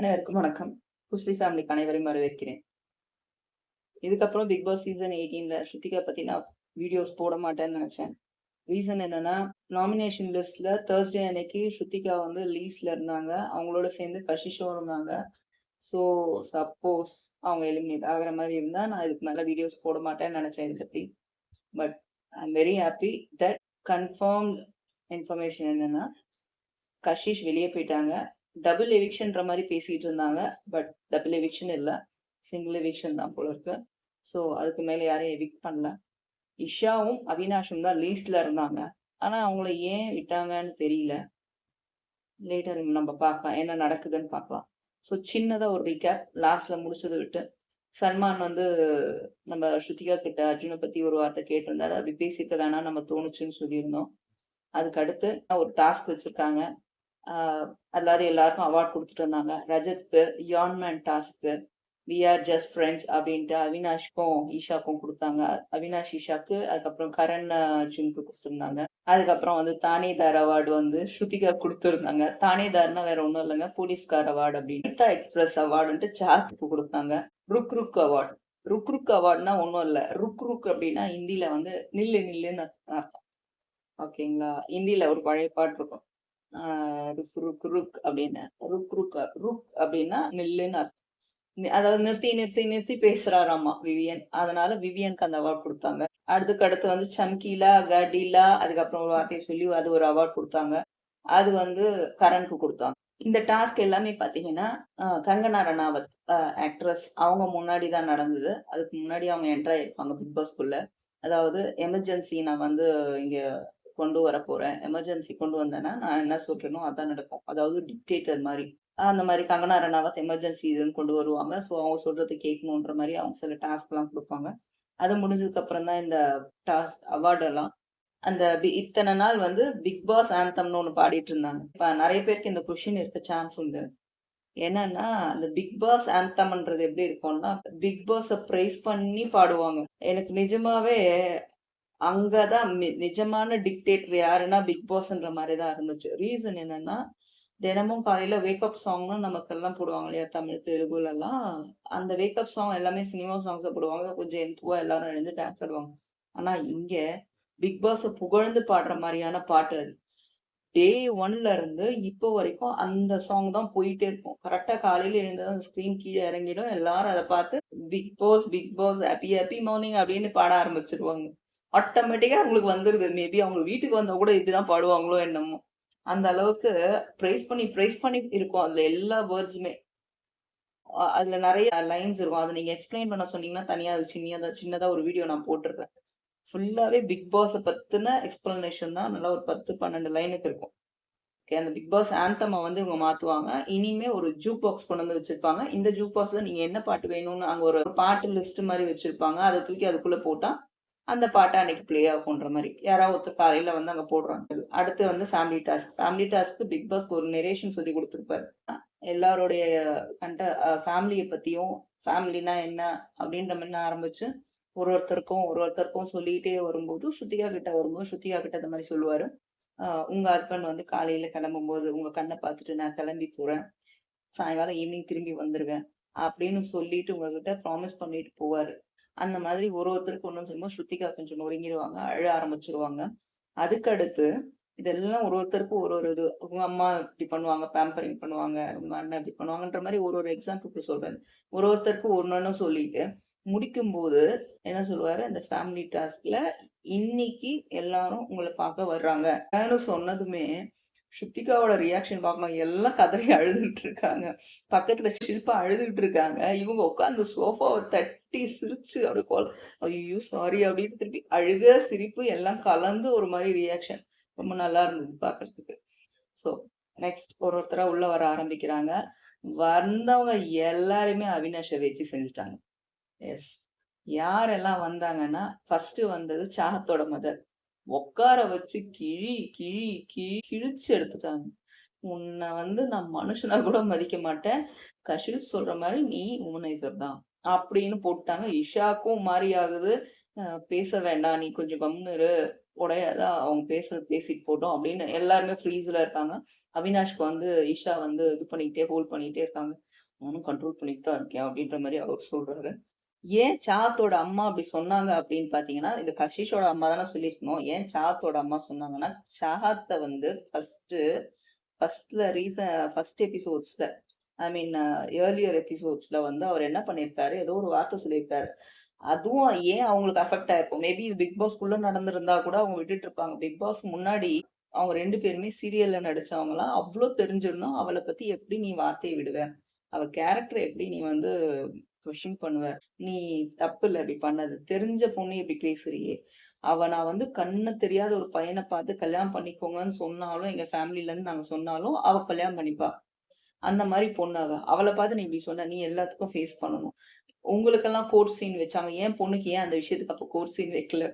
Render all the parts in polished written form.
அனைவருக்கும் வணக்கம். குஸ்லி ஃபேமிலிக்கு அனைவரையும் வரவேற்கிறேன். இதுக்கப்புறம் பிக் பாஸ் சீசன் 18ல ஸ்ருதிகா பத்தி நான் வீடியோஸ் போட மாட்டேன்னு நெனச்சேன். ரீசன் என்னன்னா, நாமினேஷன் லிஸ்ட்ல Thursday அன்னைக்கு ஸ்ருதிகா வந்து லீஸ்ட்ல இருந்தாங்க. அவங்களோட சேர்ந்து கஷிஷும் இருந்தாங்க. ஸோ, சப்போஸ் அவங்க எலிமினேட் ஆகுற மாரி இருந்தா, நான் இதுக்கு மேல வீடியோஸ் போட மாட்டேன்னு நெனச்சேன் இத பத்தி. But I am very happy that confirmed information என்னன்னா, கஷிஷ் வெளிய போயிட்டாங்க. டபுள் எவிக்ஷன்ற மாரி பேசிட்டு இருந்தாங்க. பட் டபுள் எவிக்ஷன் இல்ல. சிங்கிள் எவிக்ஷன் தான் போல இருக்கு. ஸோ, அதுக்கு மேல யாரையும் எவிக்ட் பண்ணல. இஷாவும், அவினாஷும் தான் லீஸ்ட்ல இருந்தாங்க. ஆனா, அவங்கள ஏன் விட்டாங்கன்னு தெரியல. லேட்டர் நம்ம பார்க்கலாம். என்ன நடக்குதுன்னு பார்க்கலாம். ஸோ, சின்னதா ஒரு ரீகேப். லாஸ்ட்ல முடிச்சத விட்டு, சல்மான் வந்து நம்ம ஸ்ருதிகா கிட்ட அர்ஜுன பத்தி ஒரு வார்த்தை கேட்டிருந்தாரு. அப்படி பேசியிருக்க வேணாம்னு நம்ம தோணுச்சுன்னு சொல்லியிருந்தோம். அதுக்கு அடுத்து ஒரு டாஸ்க் வச்சிருக்காங்க. ஆ எல்லாருக்கும் அவார்ட் குடுத்துட்டு இருந்தாங்க. ரஜத்க்கு யான்மேன் டாஸ்க்கு, வி ஆர் ஜஸ்ட் ஃப்ரெண்ட்ஸ் அப்படின்ட்டு அவினாஷ்க்கும், ஈஷாக்கும் குடுத்தாங்க. அவினாஷ் ஈஷாக்கு, அதுக்கப்புறம் கரண் அர்ஜுனுக்கு குடுத்துருந்தாங்க. அதுக்கப்புறம் வந்து தானேதார் அவார்டு வந்து ஸ்ருதிகா குடுத்துருந்தாங்க. தானேதார்னா வேற ஒண்ணும் இல்லங்க. போலீஸ்கார் அவார்டு அப்படின்னு. கீதா எக்ஸ்பிரஸ் அவார்டுன்ட்டு சார்த்துக்கு குடுத்தாங்க. ருக் ருக் அவார்ட். ருக் ருக் அவார்ட்னா ஒண்ணும் இல்ல. ருக் ருக் அப்படின்னா ஹிந்தில வந்து நில்லு நில்லுன்னு அர்த்தம். ஓகேங்களா? ஹிந்தில ஒரு பழைய பாட்டு இருக்கும். ருக் ருக் ருக் அப்படின்னு. ருக் ருக் ருக் அப்படின்னா நில்லுன்னு அர்த்தம். அதாவது நிறுத்தி நிறுத்தி நிறுத்தி பேசுறாராமா விவியன். அதனால விவியனுக்கு அந்த அவார்ட் குடுத்தாங்க. அடுத்து வந்து சம்கீலா, கடிலா அதுக்கப்புறம் ஒரு வார்த்தைய சொல்லி அது ஒரு அவார்ட் குடுத்தாங்க. அது வந்து கரண்க்கு குடுத்தாங்க. இந்த டாஸ்க் எல்லாமே பார்த்தீங்கன்னா, கங்கனா ரணாவத் ஆக்ட்ரஸ் அவங்க முன்னாடி தான் நடந்தது. அதுக்கு முன்னாடி அவங்க என்டர் ஆயிருப்பாங்க பிக் பாஸ்க்குள்ள. அதாவது எமர்ஜென்சி நான் வந்து இங்க கொண்டு வரப்போறேன். எமர்ஜென்சி கொண்டு வந்தேன்னா, நான் என்ன சொல்றேனோ அதான் நடக்கும். அதாவது டிக்டேட்டர் மாரி. அந்த மாரி கங்கனா ரனாவத் எமர்ஜென்சி இதுன்னு கொண்டு வருவாங்க. ஸோ, அவங்க சொல்றத கேட்கணுன்ற மாரி அவங்க சில டாஸ்க்லாம் குடுப்பாங்க. அது முடிஞ்சதுக்கு அப்புறம் தான் இந்த டாஸ்க் அவார்டெல்லாம் அந்த இத்தன நாள் வந்து பிக் பாஸ் ஆந்தம்னு ஒண்ணு பாடிட்டு இருந்தாங்க. இப்ப நெறைய பேருக்கு இந்த கொஸ்டின் இருக்க சான்ஸ் உண்டு. என்னன்னா, அந்த பிக் பாஸ் ஆந்தம்ன்றது எப்படி இருக்கும்னா, பிக் பாஸ பிரைஸ் பண்ணி பாடுவாங்க. எனக்கு நிஜமாவே அங்க தான் நிஜமான டிக்டேட்டர் யாருன்னா, பிக் பாஸ்ன்ற மாரி தான் இருந்துச்சு. ரீசன் என்னன்னா, தினமும் காலையில வேக்கப் சாங்ன்னு நமக்கெல்லாம் போடுவாங்க இல்லையா? தமிழ், தெலுங்குலலாம். அந்த வேக்கப் சாங் எல்லாமே சினிமா சாங்ஸா போடுவாங்க. கொஞ்சம் என்துவா எல்லாரும் எழுந்து டான்ஸ் ஆடுவாங்க. ஆனா இங்க பிக் பாஸ புகழ்ந்து பாடுற மாரியான பாட்டு அது. டே 1ல இருந்து இப்போ வரைக்கும் அந்த சாங் தான் போயிட்டே இருக்கும். கரெக்ட்டா காலையில எழுந்ததும் அந்த ஸ்க்ரீன் கீழ இறங்கிடும். எல்லாரும் அத பார்த்து Bigg Boss, Bigg Boss, happy happy morning அப்படின்னு பாட ஆரம்பிச்சுருவாங்க. ஆட்டோமேட்டிக்கா அவங்களுக்கு வந்துருது. மேபி அவங்க வீட்டுக்கு வந்தா கூட இப்படிதான் பாடுவாங்களோ என்னமோ! அந்த அளவுக்கு பிரைஸ் பண்ணி இருக்கும். அதுல எல்லா வேர்ட்ஸுமே. அதுல நெறைய லைன்ஸ் இருக்கும். அத நீங்க எக்ஸ்ப்ளைன் பண்ண சொன்னீங்கன்னா, தனியா அது சின்னதா ஒரு வீடியோ நான் போட்டுருக்கேன். ஃபுல்லாவே பிக் பாஸ பத்தின எக்ஸ்ப்ளனேஷன் தான். நல்லா ஒரு 10, 12 லைனுக்கு இருக்கும். ஓகே. அந்த பிக் பாஸ் ஆந்தம வந்து இவங்க மாத்துவாங்க. இனிமே ஒரு ஜூக் பாக்ஸ் கொண்டு வந்து வச்சிருப்பாங்க. இந்த ஜூக் பாக்ஸ்ல நீங்க என்ன பாட்டு வேணும்னு அங்க ஒரு பாட்டு லிஸ்ட் மாரி வச்சிருப்பாங்க. அத தூக்கி அதுக்குள்ள போட்டா, அந்த பாட்டு அன்னைக்கு ப்ளே ஆகுன்ற மாரி. யாராவது ஒருத்தர் காலையில வந்து அங்க போடுறாங்க. அடுத்து வந்து ஃபேமிலி டாஸ்க். ஃபேமிலி டாஸ்க்கு பிக் பாஸ் ஒரு நரேஷன் சொல்லிக் குடுத்திருப்பாரு. எல்லாருடைய ஃபேமிலிய பத்தியும், ஃபேமிலினா என்ன அப்படின்ற மாரி ஆரம்பிச்சு, ஒரு ஒருத்தருக்கும் சொல்லிட்டே வரும்போது, ஸ்ருதிகா கிட்ட வரும்போது, ஸ்ருதிகா கிட்ட இந்த மாரி சொல்லுவாரு. உங்க ஹஸ்பண்ட் வந்து காலையில கிளம்பும்போது, உங்க கண்ண பார்த்துட்டு நான் கிளம்பி போறேன். சாயங்காலம் ஈவினிங் திரும்பி வந்துருவேன். அப்படின்னு சொல்லிட்டு உங்ககிட்ட ப்ராமிஸ் பண்ணிட்டு போவாரு. அந்த மாதிரி ஒருத்தருக்கு ஒண்ணும் சொல்லும்போது ஸ்ருதிகா கொஞ்சம் நொறுங்கிருவாங்க. அழ ஆரம்பிச்சுருவாங்க. அதுக்கடுத்து இதெல்லாம் ஒருத்தருக்கும் ஒரு இது. உங்க அம்மா இப்படி பண்ணுவாங்க, பேம்பரிங் பண்ணுவாங்க. உங்க அண்ணன் இப்படி பண்ணுவாங்கன்ற மாரி ஒரு எக்ஸாம்பிள்க்கு சொல்றேன். ஒருத்தருக்கு ஒண்ணொண்ணு சொல்லிட்டு, முடிக்கும்போது என்ன சொல்லுவாரு, "அந்த ஃபேமிலி டாஸ்க்ல இன்னைக்கு எல்லாரும் உங்கள பார்க்க வர்றாங்க." சொன்னதுமே ஸ்ருத்திகாவோட ரியாக்ஷன் பார்க்கணும். எல்லாம் கதறி அழுதுட்டு இருக்காங்க. பக்கத்துல ஷில்பா அழுதுகிட்டு இருக்காங்க. இவங்க உட்கார்ந்து சோஃபாவ தட்டி சிரிச்சு அப்படியே "ஐயய்யோ! சாரி" அப்படின்னு திருப்பி அழுக, சிரிப்பு எல்லாம் கலந்து ஒரு மாரி ரியாக்ஷன். ரொம்ப நல்லா இருந்தது பார்க்கறதுக்கு. ஸோ நெக்ஸ்ட் ஒருத்தரா உள்ள வர ஆரம்பிக்கிறாங்க. வந்தவங்க எல்லாருமே அவினாஷ வச்சு செஞ்சுட்டாங்க. எஸ். யாரெல்லாம் வந்தாங்கன்னா, ஃபர்ஸ்ட் வந்தது சாஹத்தோட மதர். உட்கார வச்சு கிழிச்சு எடுத்துட்டாங்க. உன்ன வந்து நான் மனுஷனா கூட மதிக்க மாட்டேன். கஷிஷ் சொல்ற மாரி நீ உமனைசர் தான். அப்படின்னு போட்டாங்க. இஷாக்கும் மாரி ஆகுது. அ பேச வேண்டாம். நீ கொஞ்சம் கம்முனு இரு. உடையாத அவங்க பேசுறது பேசிட்டு போட்டும் அப்படின்னு எல்லாருமே ஃப்ரீஸ்ல இருக்காங்க. அவினாஷ்க்கு வந்து ஈஷா வந்து இது பண்ணிக்கிட்டே ஹோல்ட் பண்ணிக்கிட்டே இருக்காங்க. நானும் கண்ட்ரோல் பண்ணிட்டு தான் இருக்கேன் அப்படின்ற மாரி அவர் சொல்றாரு. ஏன் சாத்தோட அம்மா அப்படி சொன்னாங்க அப்படின்னு பார்த்தீங்கன்னா, இது கஷிஷோட அம்மா தானே சொல்லியிருக்கணும். ஏன் சாத்தோட அம்மா சொன்னாங்கன்னா, சாத்த வந்து ஃபர்ஸ்ட் எபிசோட்ஸ்ல ஐ மீன் ஏர்லியர் எபிசோட்ஸ்ல வந்து அவர் என்ன பண்ணியிருக்காரு, ஏதோ ஒரு வார்த்தை சொல்லியிருக்காரு. அதுவும் ஏன் அவங்களுக்கு அஃபெக்ட் ஆயிருக்கும். மேபி இது பிக் பாஸ்க்குள்ள நடந்திருந்தா கூட அவங்க விட்டுட்டு இருப்பாங்க. பிக் பாஸ் முன்னாடி அவங்க 2 பேருமே சீரியல்ல நடிச்சவங்கலாம். அவ்ளோ தெரிஞ்சிருந்தும் அவள பத்தி எப்படி நீ வார்த்தைய விடுவ? அவ கேரக்டர் எப்படி நீ வந்து கொஸ்டின் பண்ணுவ? நீ தப்பில்ல இப்படி பண்ணது. தெரிஞ்ச பொண்ணு இப்படி பேசுறியே! நான் வந்து கண்ணு தெரியாத ஒரு பையன பார்த்து கல்யாணம் பண்ணிக்கோங்கன்னு சொன்னாலும், எங்க ஃபேமிலிலருந்து நாங்க சொன்னாலும், அவ கல்யாணம் பண்ணிப்பா. அந்த மாரி பொண்ணு அவ. அவள பார்த்து நீ இப்படி சொன்ன. நீ எல்லாத்துக்கும் ஃபேஸ் பண்ணணும். உங்களுக்கெல்லாம் கோர்ட் சீன் வச்சாங்க. என் பொண்ணுக்கு ஏன் அந்த விஷயத்துக்கு அப்போ கோர்ட் சீன் வைக்கல?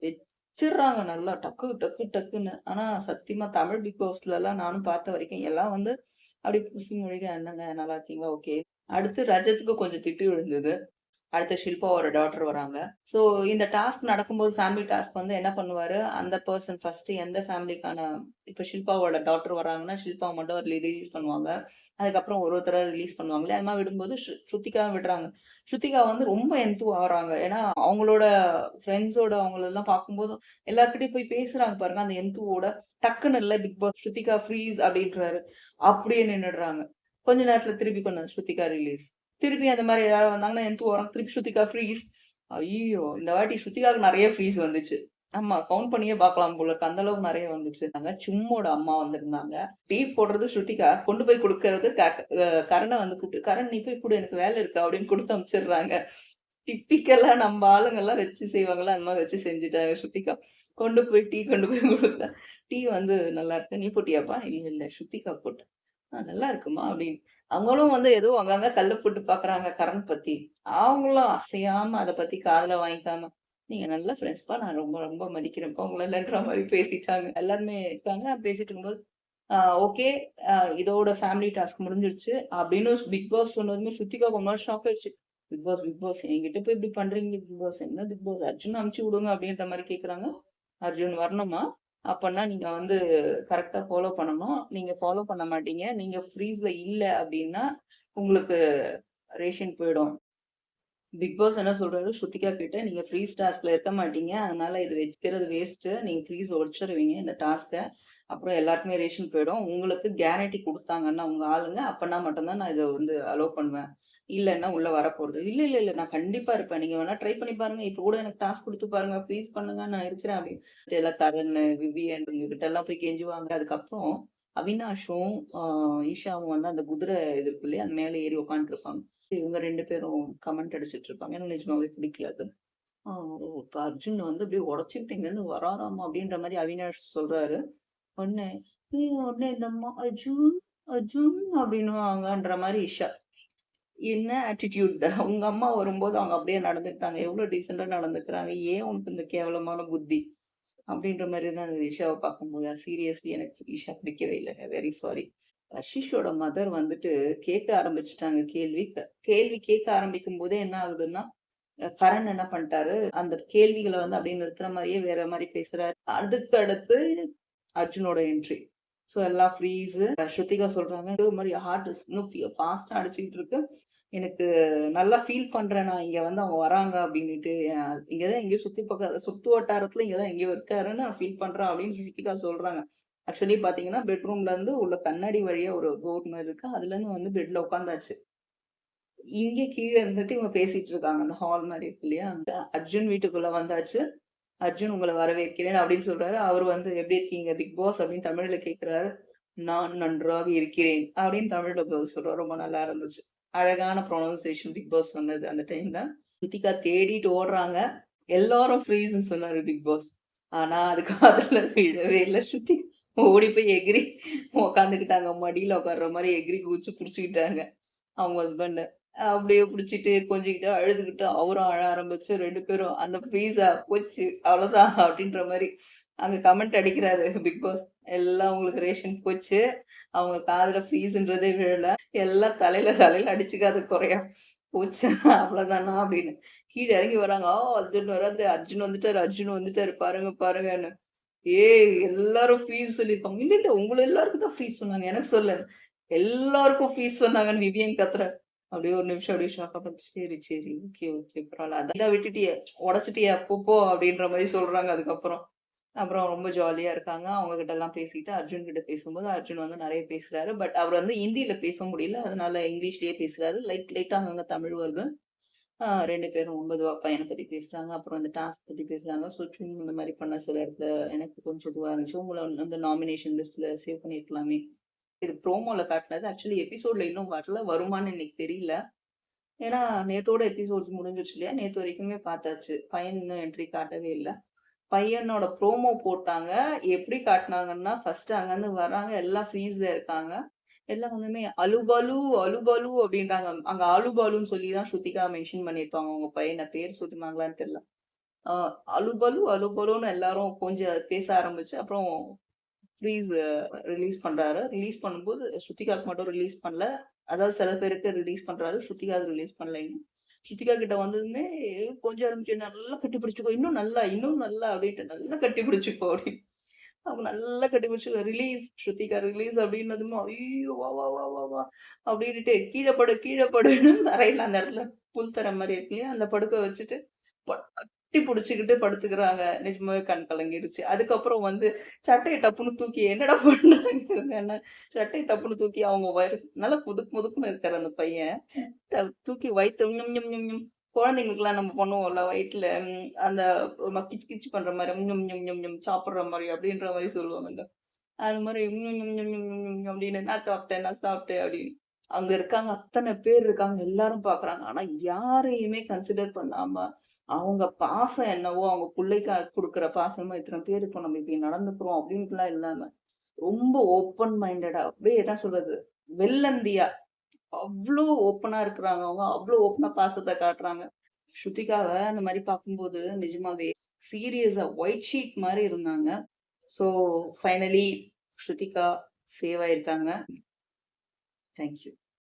வச்சிர்றாங்க நல்லா டக்கு, டக்கு, டக்குன்னு. ஆனா சத்தியமா தமிழ் பிக் பாஸ்லலாம் நானும் பார்த்த வரைக்கும் எல்லாம் வந்து அப்படி பூசி முழுக "என்னங்க நல்லா இருக்கீங்களா? ஓகே." அடுத்து ரஜத்துக்கு கொஞ்சம் திட்டு விழுந்தது. அடுத்து ஷில்பாவோட டாட்டர் வராங்க. ஸோ இந்த டாஸ்க் நடக்கும்போது ஃபேமிலி டாஸ்க் வந்து என்ன பண்ணுவாரு, அந்த பெர்சன் ஃபர்ஸ்ட்டு எந்த ஃபேமிலிக்கான இப்ப ஷில்பாவோட டாட்டர் வராங்கன்னா, ஷில்பாவ மட்டும் ரிலீஸ் பண்ணுவாங்க. அதுக்கப்புறம் ஒருத்தரா ரிலீஸ் பண்ணுவாங்களே, அது மாரி விடும்போது ஸ்ருத்திகாவ விடுறாங்க. ஸ்ருதிகா வந்து ரொம்ப ஆகுறாங்க. ஏன்னா, அவங்களோட ஃப்ரெண்ட்ஸோட அவங்களலாம் பார்க்கும்போது எல்லார்கிட்டயும் போய் பேசுறாங்க பாருங்க. அந்த டக்குன்னு இல்ல பிக் பாஸ் ஸ்ருதிகா ஃப்ரீஸ் அப்படின்றாரு. அப்படியே நின்னுடுறாங்க. கொஞ்ச நேரத்துல திருப்பி கொண்டு வந்து ஸ்ருதிகா ரிலீஸ். திருப்பி அந்த மாரி யாராவது வந்தாங்கன்னா, வரும். திருப்பி ஸ்ருதிகா ஃப்ரீஸ். ஐய்யயோ! இந்த வாட்டி ஸ்ருதிகாவுக்கு நெறைய ஃப்ரீஸ் வந்துச்சு. ஆமா. கவுண்ட் பண்ணியே பார்க்கலாம் போல இருக்கு. அந்த அளவுக்கு நெறைய வந்துச்சு. சும்மோட அம்மா வந்திருந்தாங்க. டீ போடுறது ஸ்ருதிகா. கொண்டு போய் குடுக்கறது கரண வந்து கூப்ட்டு, "கரண் நீ போய் குடு எனக்கு வேலை இருக்கு" அப்படின்னு குடுத்து அனுப்பிச்சுடுறாங்க. டிப்பிக்கலா நம்ம ஆளுங்கலாம் வச்சு செய்வாங்கல்ல, அந்த மாரி வச்சு செஞ்சுட்டாங்க ஸ்ருதிகா. கொண்டு போய் குடுத்தா. "டீ வந்து நல்லாருக்கு. நீ போட்டியாப்பா?" "இல்ல, இல்ல. ஸ்ருதிகா போட்டா." நல்லா இருக்குமா" அப்படின்னு. அவங்களும் வந்து ஏதோ அங்கங்க கல்ல போட்டு பார்க்குறாங்க கரண் பத்தி. அவங்களும் அசையாம அத பத்தி காதுல வாங்கிக்காம, "நீங்க நல்ல ஃப்ரெண்ட்ஸ்ப்பா. நான் ரொம்ப ரொம்ப மதிக்கிறேன்ப்பா உங்களலன்ற" மாரி பேசிட்டாங்க. எல்லாருமே இருக்காங்க. பேசிட்டு இருக்கும்போது, "ஆ ஓகே. அ இதோட ஃபேமிலி டாஸ்க் முடிஞ்சிருச்சு" அப்படின்னு பிக் பாஸ் சொன்னதுமே ஸ்ருதிகாக்கு ஒரு மாரி ஷாக் ஆயிடுச்சு. பிக் பாஸ் என்கிட்ட போய் இப்படி பண்றீங்க பிக் பாஸ். என்ன பிக் பாஸ்? அர்ஜுன அனுப்பிச்சு விடுங்க" அப்படின்ற மாரி கேட்குறாங்க. "அர்ஜுன் வரணுமா? அப்பன்னா நீங்க வந்து கரெக்ட்டா ஃபாலோ பண்ணணும். நீங்க ஃபாலோ பண்ண மாட்டீங்க. நீங்க ஃப்ரீஸ்ல இல்ல அப்டின்னா, உங்களுக்கு ரேஷன் போயிடும். பிக் பாஸ் என்ன சொல்றாரு, ஸ்ருதிகா கிட்ட, "நீங்க ஃப்ரீஸ் டாஸ்க்ல இருக்க மாட்டீங்க. அதனால இது வைக்கிறது வேஸ்ட்டு. நீங்க ஃப்ரீஸ் ஒழிச்சுருவீங்க இந்த டாஸ்க்க. அப்புறம் எல்லாருக்குமே ரேஷன் போயிடும். உங்களுக்கு கேரண்டி குடுத்தாங்கன்னா உங்க ஆளுங்க, அப்பன்னா மட்டும் தான் நான் இத வந்து அலோவ் பண்ணுவேன். இல்லன்னா உள்ள வரப்போறது." "இல்ல, இல்ல, இல்ல. நான் கண்டிப்பா இருப்பேன். நீங்க வேணா ட்ரை பண்ணி பாருங்க. இப்ப கூட எனக்கு டாஸ்க் குடுத்து பாருங்க. ஃப்ரீஸ் பண்ணுங்க. நான் இருக்கிறேன்." அப்படின்னு. எல்லாம் தருண், விவியன் இவங்க கிட்டலாம் போய் கெஞ்சுவாங்க. அதுக்கப்புறம் அவினாஷும், ஈஷாவும் வந்து அந்த குதிரை இது இருக்கு இல்லையா? அது மேல ஏறி உட்காந்துட்டுருப்பாங்க. இவங்க 2 பேரும் கமெண்ட் அடிச்சிட்டு இருப்பாங்க. எனக்கு நிஜமாவே பிடிக்கல அது. ஆ ஓ! இப்ப அர்ஜுன் வந்து அப்படியே உடைச்சுக்கிட்டு இங்கேருந்து வராராமா அப்படின்ற மாரி அவினாஷ் சொல்றாரு. உடனே, உடனே இந்த அம்மா "அர்ஜுன், அர்ஜுன்" அப்படின்னுவாங்கன்ற மாரி இஷா. என்ன ஆட்டிட்யூட் உங்க அம்மா வரும்போது அவங்க அப்படியே நடந்துக்கிட்டாங்க. எவ்வளோ டீசென்ட்டா நடந்துக்கிறாங்க. ஏன் உனக்கு இந்த கேவலமான புத்தி? அப்படின்ற மாரி தான் இருந்தது இஷாவ பார்க்கும்போது. சீரியஸ்லி எனக்கு இஷா பிடிக்கவே இல்லங்க. Very sorry. கஷிஷோட மதர் வந்துட்டு கேட்க ஆரம்பிச்சுட்டாங்க கேள்வி. கேள்வி கேட்க ஆரம்பிக்கும்போதே என்ன ஆகுதுன்னா, கரண் என்ன பண்ணிட்டாரு, அந்த கேள்விகள வந்து அப்படியே நிறுத்துற மாரியே வேற மாரி பேசுறாரு. அதுக்கு அடுத்து அர்ஜுனோட என்ட்ரி. ஸோ எல்லாம் ஃப்ரீஸு. ஸ்ருதிகா சொல்றாங்க, "ஒரு மாரி ஹார்ட் இன்னும் ஃபாஸ்ட்டா அடிச்சுக்கிட்டு இருக்கு. எனக்கு நல்லா ஃபீல் பண்றேன் நான் இங்க வந்து அவங்க வராங்க அப்டின்னுட்டு. இங்க தான் எங்கேயோ சுத்து வட்டாரத்துல இங்க தான் எங்கேயோ இருக்காருன்னு நான் ஃபீல் பண்றேன்" அப்படின்னு ஸ்ருதிகா சொல்றாங்க. ஆக்சுவலி பார்த்தீங்கன்னா, பெட்ரூம்ல இருந்து உள்ள கண்ணாடி வழியா ஒரு டோர் மாரி இருக்கு. அதுலருந்து வந்து பெட்ல உட்காந்தாச்சு. இங்க கீழ இருந்துட்டு இவங்க பேசிட்டு இருக்காங்க. அந்த ஹால் மாரி இருக்கு இல்லையா? அங்க அர்ஜுன் வீட்டுக்குள்ள வந்தாச்சு. "அர்ஜுன் உங்கள வரவேற்கிறேன்" அப்படின்னு சொல்றாரு. அவரு வந்து "எப்படி இருக்கீங்க பிக் பாஸ்?" அப்படின்னு தமிழ்ல கேட்கிறாரு. "நான் நன்றாக இருக்கிறேன்" அப்படின்னு தமிழ்ல பதில் சொல்றாரு. ரொம்ப நல்லா இருந்துச்சு. அழகான ப்ரொனன்சியேஷன் பிக் பாஸ் சொன்னது அந்த டைம்ல. ஸ்ருதிகா தேடிட்டு ஓடுறாங்க. எல்லாரும் ஃப்ரீஸ்ன்னு சொன்னாரு பிக் பாஸ். ஆனா அது காதுல விழவே இல்ல. ஓடி போய் எகிறி உட்காந்துக்கிட்டாங்க. மடியில உட்கார்ற மாரி எகிறி குதிச்சு புடிச்சுக்கிட்டாங்க. அவங்க ஹஸ்பண்ட. அப்படியே புடிச்சிட்டு, கொஞ்சிக்கிட்டு, அழுதுகிட்டு, அவரும் அழ ஆரம்பிச்சு 2 பேரும் அந்த "ப்ளீஸா போச்சு அவ்வளோதான்" அப்படின்ற மாரி அங்க கமெண்ட் அடிக்கிறாரு பிக் பாஸ். "எல்லாம் உங்களுக்கு ரேஷன் போச்சு. அவங்க காதுல ஃப்ரீஸ்ன்றதே விழல. எல்லாம் தலையில தலையில அடிச்சுக்காத குறையா. போச்சு அவ்வளோதானா" அப்படின்னு. கீழ இறங்கி வராங்க. "அர்ஜுன் வராரு, அர்ஜுன் வந்துட்டாரு, அர்ஜுன் வந்துட்டாரு பாருங்க பாருங்கன்னு." ஏய் எல்லாரும் ஃபீஸ் சொல்லியிருக்காங்க. இல்ல, இல்ல உங்கள எல்லாருக்கும் தான் ஃபீஸ் சொன்னாங்க. எனக்கு சொல்லல. எல்லாருக்கும் ஃபீஸ் சொன்னாங்கன்னு விவியன் கத்துறா. அப்படியே ஒரு நிமிஷம் அப்படியே ஷாக்கா பார்த்து, சரி, சரி. Okay, okay. பரவால்ல. அதான் இதான் விட்டுட்டியே, உடைச்சிட்டியே போ அப்படின்ற மாரி சொல்றாங்க அதுக்கப்புறம். அப்புறம் ரொம்ப ஜாலியா இருக்காங்க. அவங்க கிட்டலாம் பேசிட்டு அர்ஜுன் கிட்ட பேசும்போது, அர்ஜுன் வந்து நெறைய பேசுறாரு. பட் அவர் வந்து ஹிந்தியில பேச முடியல. அதனால இங்கிலீஷ்லயே பேசுறாரு. லைட்டா அங்கங்க தமிழ் வருது. 2 பேரும் ரொம்ப இதுவா பையன பத்தி பேசுறாங்க. அப்புறம் அந்த டாஸ்க் பத்தி பேசுறாங்க. ஸோ இந்த மாரி பண்ண சில இடத்துல எனக்கு கொஞ்சம் இதுவா இருந்துச்சு. உங்கள வந்து நாமினேஷன் லிஸ்ட்ல சேவ் பண்ணியிருக்கலாமே. இது ப்ரோமோல காட்டுனது. ஆக்சுவலி எபிசோட்ல இன்னும் வரல. வருமான்னு எனக்கு தெரியல. ஏன்னா நேத்தோட எபிசோட்ஸ் முடிஞ்சிருச்சு இல்லையா? நேத்து வரைக்குமே பார்த்தாச்சு. பையன் இன்னும் என்ட்ரி காட்டவே இல்ல. பையனோட ப்ரோமோ போட்டாங்க. எப்படி காட்டுனாங்கன்னா, ஃபர்ஸ்ட் அங்கருந்து வராங்க. எல்லாம் ஃப்ரீஸ்ல இருக்காங்க. எல்லாம் வந்துமே அலுபாலு, அலுபாலு அப்படின்றாங்க. அங்க ஆலுபாலுன்னு சொல்லி தான் ஸ்ருதிகா மென்ஷன் பண்ணியிருப்பாங்க. அவங்க பையன பேர் சொன்னாங்களான்னு தெரியல. அ அலுபலு, அலுபலுன்னு எல்லாரும் கொஞ்சம் பேச ஆரம்பிச்சு, அப்புறம் ஃப்ரீஸ் ரிலீஸ் பண்றாரு. ரிலீஸ் பண்ணும்போது ஸ்ருதிகாக்கு மட்டும் ரிலீஸ் பண்ணல. அதாவது சில பேருக்கு ரிலீஸ் பண்றாரு. ஸ்ருதிகாக்கு ரிலீஸ் பண்ணல இன்னும். ஸ்ருதிகா கிட்ட வந்ததுமே கொஞ்சம் ஆரம்பிச்சு நல்லா கட்டி பிடிச்சுக்கோ, இன்னும் நல்லா, இன்னும் நல்லா அப்படின்ட்டு நல்லா கட்டி பிடிச்சுக்கோ அப்படின்னு. அவங்க நல்லா கட்டி பிடிச்சுக்கோ ரிலீஸ் ஸ்ருதிகா ரிலீஸ் அப்படின்னதுமே, ஐயோ! வா, வா, வா, வா, வா அப்படின்னுட்டு கீழ படு, கீழ படுன்னு தரையில அந்த இடத்துல புல் தர மாரி இருக்கு இல்லையா? அந்த படுக்க வச்சுட்டு கட்டி புடிச்சுக்கிட்டு படுத்துக்கிறாங்க. நிஜமாவே கண் கலங்கிருச்சு. அதுக்கப்புறம் வந்து சட்டைய டப்புன்னு தூக்கி என்னடா பண்றாங்கன்னு சட்டைய டப்புன்னு தூக்கி அவங்க நல்லா புதுக்கு முதுக்குன்னு இருக்காரு அந்த பையன். தூக்கி வயித்த ஞம் ஞம் ஞம் ஞம் குழந்தைங்களுக்குலாம் நம்ம பண்ணுவோம்ல வயித்துல அந்த ஒரு கிச் கிச் பண்ற மாரி ஞம் ஞம் ஞம் ஞம் சாப்பிடுற மாரி அப்படின்ற மாரி சொல்லுவாங்கல்ல. அது மாரி ஞம் ஞம் ஞம் ஞம் ஞம் ஞம் அப்படின்னு நான் சாப்பிட்டேன், நான் சாப்பிட்டேன் அப்படின்னு. அங்க இருக்காங்க. அத்தன பேர் இருக்காங்க. எல்லாரும் பார்க்குறாங்க. ஆனா யாரையுமே கன்சிடர் பண்ணாம, அவங்க பாசம் என்னவோ, அவங்க புள்ளைக்கு குடுக்குற பாசமா இத்தன பேர் இருக்கோம். நம்ம இப்படி நடந்துக்கிறோம் அப்படின்ட்டுலாம் இல்லாம, ரொம்ப ஓப்பன் மைண்டடா அப்படியே என்ன சொல்றது? வெள்ளந்தியா அவ்ளோ ஓப்பனா இருக்கிறாங்க அவங்க. அவ்ளோ ஓப்பனா பாசத்த காட்டுறாங்க. ஸ்ருதிகாவ அந்த மாரி பார்க்கும்போது நிஜமாவே சீரியஸா ஒயிட் ஷீட் மாரி இருந்தாங்க. ஸோ ஃபைனலி ஸ்ருதிகா சேவ் ஆயிருக்காங்க. Thank you.